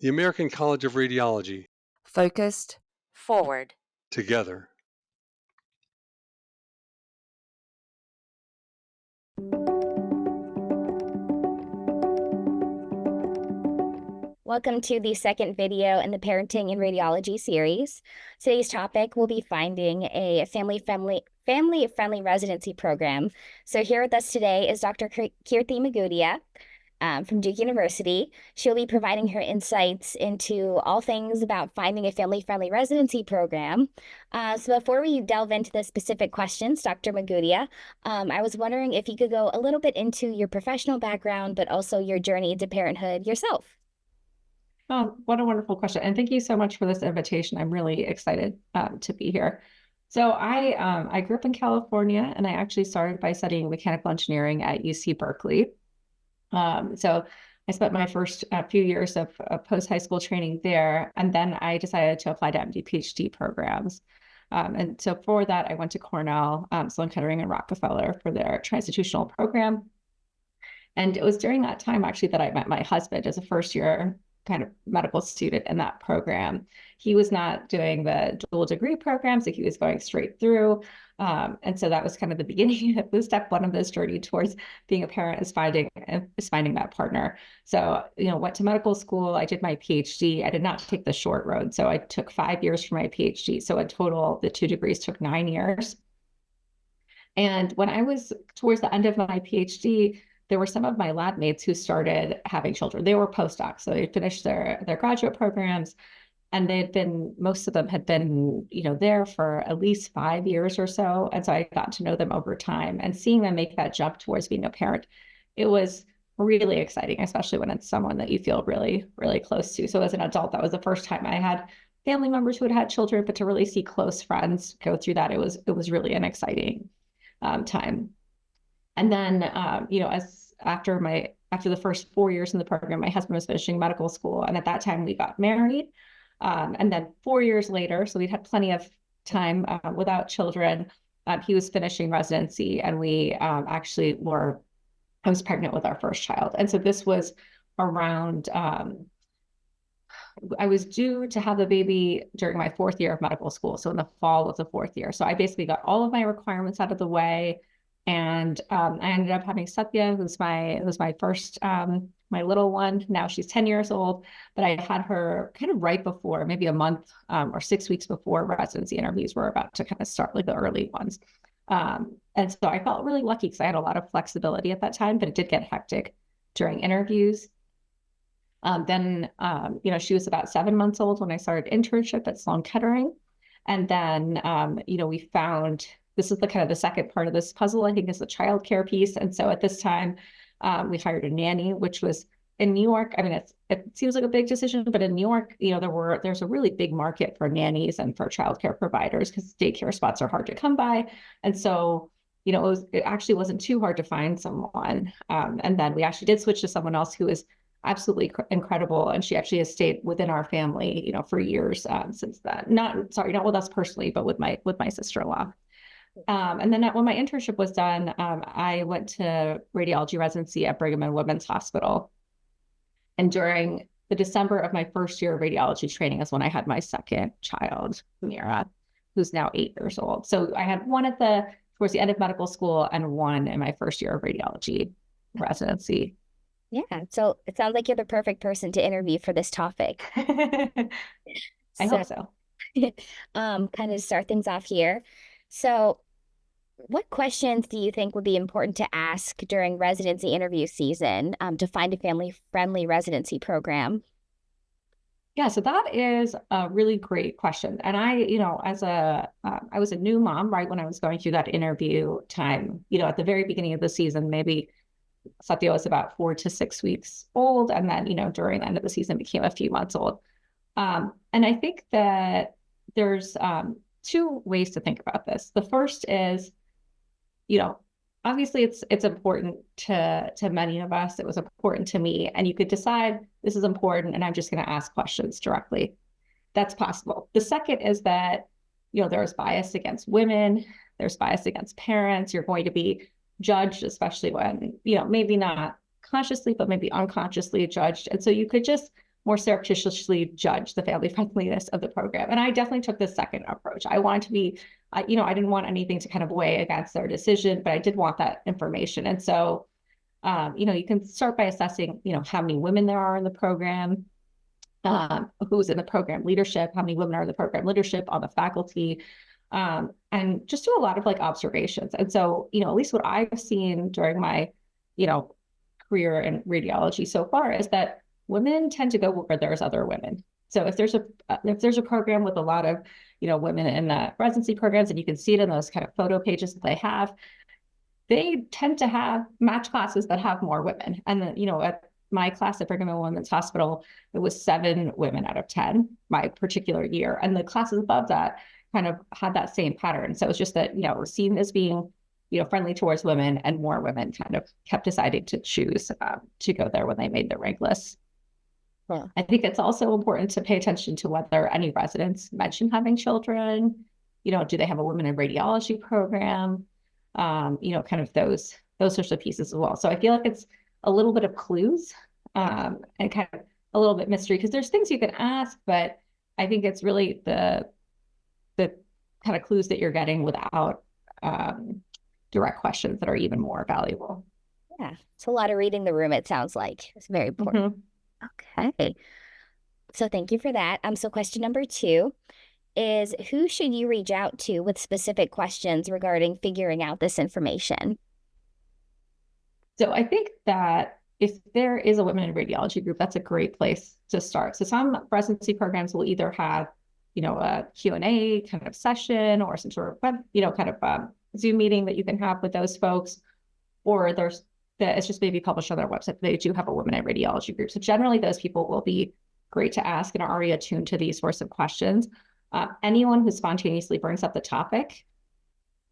The American College of Radiology. Focused. Forward. Together. Welcome to the second video in the Parenting and Radiology series. Today's topic will be finding a family-friendly residency program. So here with us today is Dr. Care Team of Judea from Duke University. She'll be providing her insights into all things about finding a family-friendly residency program. So before we delve into the specific questions, Dr. Magudia, I was wondering if you could go a little bit into your professional background, but also your journey into parenthood yourself. Oh, what a wonderful question. And thank you so much for this invitation. I'm really excited to be here. So I grew up in California, and I actually started by studying mechanical engineering at UC Berkeley. So I spent my first few years of post-high school training there, and then I decided to apply to MD PhD programs. And so for that, I went to Cornell, Sloan Kettering, and Rockefeller for their transinstitutional program. And it was during that time actually that I met my husband as a first-year kind of medical student in that program. He was not doing the dual degree program, so he was going straight through. And so that was kind of the beginning of the step one of this journey towards being a parent, is finding that partner. So, went to medical school. I did my PhD. I did not take the short road. So I took 5 years for my PhD. So in total, the 2 degrees took 9 years. And when I was towards the end of my PhD, there were some of my lab mates who started having children. They were postdocs, so they finished their graduate programs, and most of them had been, there for at least 5 years or so. And so I got to know them over time, and seeing them make that jump towards being a parent, it was really exciting, especially when it's someone that you feel really, really close to. So as an adult, that was the first time I had family members who had had children, but to really see close friends go through that, it was really an exciting time. And then, after the first 4 years in the program, my husband was finishing medical school. And at that time we got married. And then 4 years later, so we'd had plenty of time without children. He was finishing residency, and I was pregnant with our first child. And so this was around, I was due to have the baby during my 4th year of medical school. So in the fall of the 4th year. So I basically got all of my requirements out of the way. And I ended up having Satya, who's my first, my little one. Now she's 10 years old, but I had her kind of right before, maybe a month or 6 weeks before residency interviews were about to kind of start, like the early ones. And so I felt really lucky because I had a lot of flexibility at that time, but it did get hectic during interviews. Then, she was about 7 months old when I started internship at Sloan Kettering. And then, we found, this is the kind of the second part of this puzzle, I think, is the childcare piece. And so at this time, we hired a nanny, which was in New York. I mean, it seems like a big decision, but in New York, there's a really big market for nannies and for childcare providers because daycare spots are hard to come by. And so, it actually wasn't too hard to find someone. And then we actually did switch to someone else who is absolutely incredible. And she actually has stayed within our family, for years since then. Not with us personally, but with my sister-in-law. And then when my internship was done, I went to radiology residency at Brigham and Women's Hospital. And during the December of my first year of radiology training is when I had my second child, Mira, who's now 8 years old. So I had one towards the end of medical school and one in my first year of radiology residency. Yeah, so it sounds like you're the perfect person to interview for this topic. I hope so. Kind of start things off here. So what questions do you think would be important to ask during residency interview season to find a family-friendly residency program? Yeah, so that is a really great question. And I was a new mom right when I was going through that interview time, at the very beginning of the season, maybe Satya was about 4 to 6 weeks old. And then, during the end of the season became a few months old. And I think that there's 2 ways to think about this. The first is, obviously it's important to many of us. It was important to me, and you could decide this is important and I'm just going to ask questions directly. That's possible. The second is that, there's bias against women, there's bias against parents. You're going to be judged, especially when, maybe not consciously, but maybe unconsciously judged. And so you could just more surreptitiously judge the family friendliness of the program. And I definitely took the second approach. I wanted to be, I didn't want anything to kind of weigh against their decision, but I did want that information. And so, you can start by assessing, how many women there are in the program, who's in the program leadership, how many women are in the program leadership, on the faculty, and just do a lot of like observations. And so, at least what I've seen during my, career in radiology so far is that women tend to go where there's other women. So if there's a program with a lot of, women in the residency programs, and you can see it in those kind of photo pages that they tend to have match classes that have more women. And then, at my class at Brigham and Women's Hospital, it was 7 women out of 10 my particular year. And the classes above that kind of had that same pattern. So it's just that, it was seen as being, friendly towards women, and more women kind of kept deciding to choose to go there when they made their rank lists. Yeah. I think it's also important to pay attention to whether any residents mention having children. Do they have a women in radiology program? Kind of those sorts of pieces as well. So I feel like it's a little bit of clues and kind of a little bit mystery, because there's things you can ask, but I think it's really the kind of clues that you're getting without direct questions that are even more valuable. Yeah, it's a lot of reading the room, it sounds like. It's very important. Okay. So thank you for that. So question number 2 is, who should you reach out to with specific questions regarding figuring out this information? So I think that if there is a women in radiology group, that's a great place to start. So some residency programs will either have, a Q&A kind of session, or some sort of web, kind of Zoom meeting that you can have with those folks, or it's just maybe published on their website. They do have a women in radiology group. So generally those people will be great to ask and are already attuned to these sorts of questions. Anyone who spontaneously brings up the topic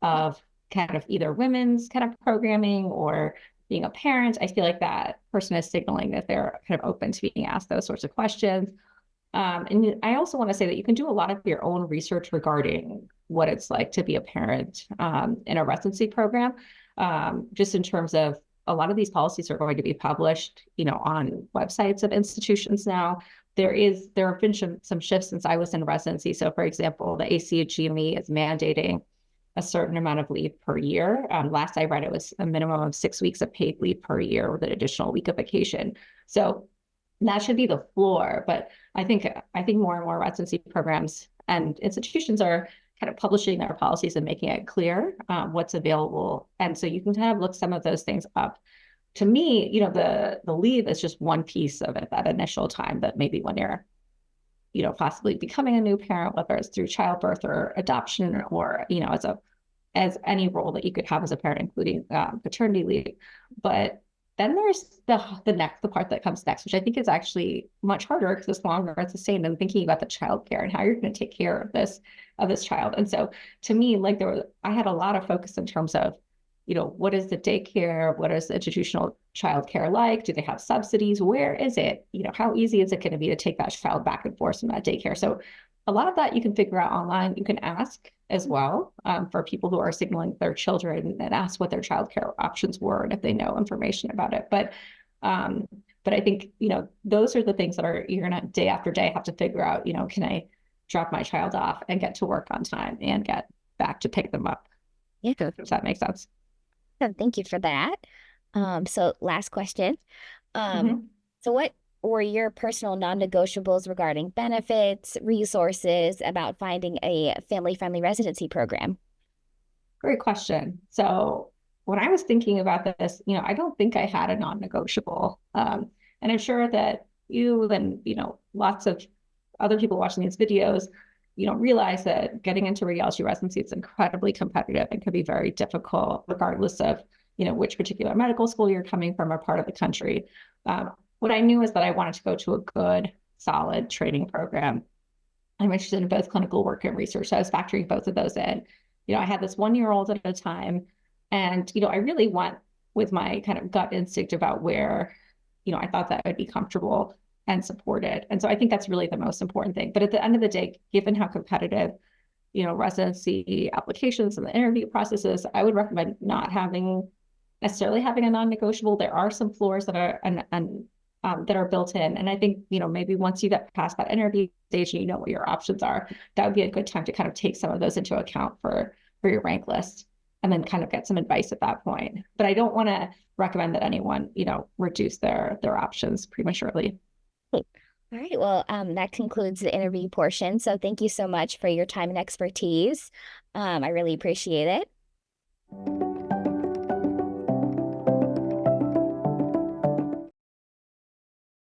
of kind of either women's kind of programming or being a parent, I feel like that person is signaling that they're kind of open to being asked those sorts of questions. And I also want to say that you can do a lot of your own research regarding what it's like to be a parent in a residency program, just in terms of a lot of these policies are going to be published, on websites of institutions now. There have been some shifts since I was in residency. So, for example, the ACGME is mandating a certain amount of leave per year. Last I read, it was a minimum of 6 weeks of paid leave per year with an additional week of vacation. So that should be the floor. But I think more and more residency programs and institutions are kind of publishing their policies and making it clear what's available. And so you can kind of look some of those things up. To me, the leave is just one piece of it, that initial time that maybe when you're, possibly becoming a new parent, whether it's through childbirth or adoption, or, as any role that you could have as a parent, including paternity leave. But then there's the part that comes next, which I think is actually much harder, because it's longer, it's sustained, and thinking about the childcare and how you're going to take care of this child. And so to me, I had a lot of focus in terms of, what is the daycare? What is the institutional childcare like? Do they have subsidies? Where is it? How easy is it going to be to take that child back and forth from that daycare? So a lot of that you can figure out online. You can ask as well for people who are signaling their children, and ask what their childcare options were and if they know information about it. But I think, those are the things that you're going to day after day have to figure out, can I drop my child off and get to work on time and get back to pick them up? Yeah. Does that make sense? Thank you for that. So last question. So what were your personal non-negotiables regarding benefits, resources, about finding a family-friendly residency program? Great question. So when I was thinking about this, I don't think I had a non-negotiable. And I'm sure that you and, lots of other people watching these videos, realize that getting into radiology residency is incredibly competitive and can be very difficult, regardless of, which particular medical school you're coming from or part of the country. What I knew is that I wanted to go to a good, solid training program. I'm interested in both clinical work and research. So I was factoring both of those in. I had this 1-year-old at a time, and, I really went with my kind of gut instinct about where, I thought that I would be comfortable and supported. And so I think that's really the most important thing. But at the end of the day, given how competitive, residency applications and the interview processes, I would recommend not necessarily having a non-negotiable. There are some floors that are, and that are built in. And I think, maybe once you get past that interview stage and you know what your options are, that would be a good time to kind of take some of those into account for your rank list and then kind of get some advice at that point. But I don't want to recommend that anyone, reduce their options prematurely. All right. Well, that concludes the interview portion. So thank you so much for your time and expertise. I really appreciate it.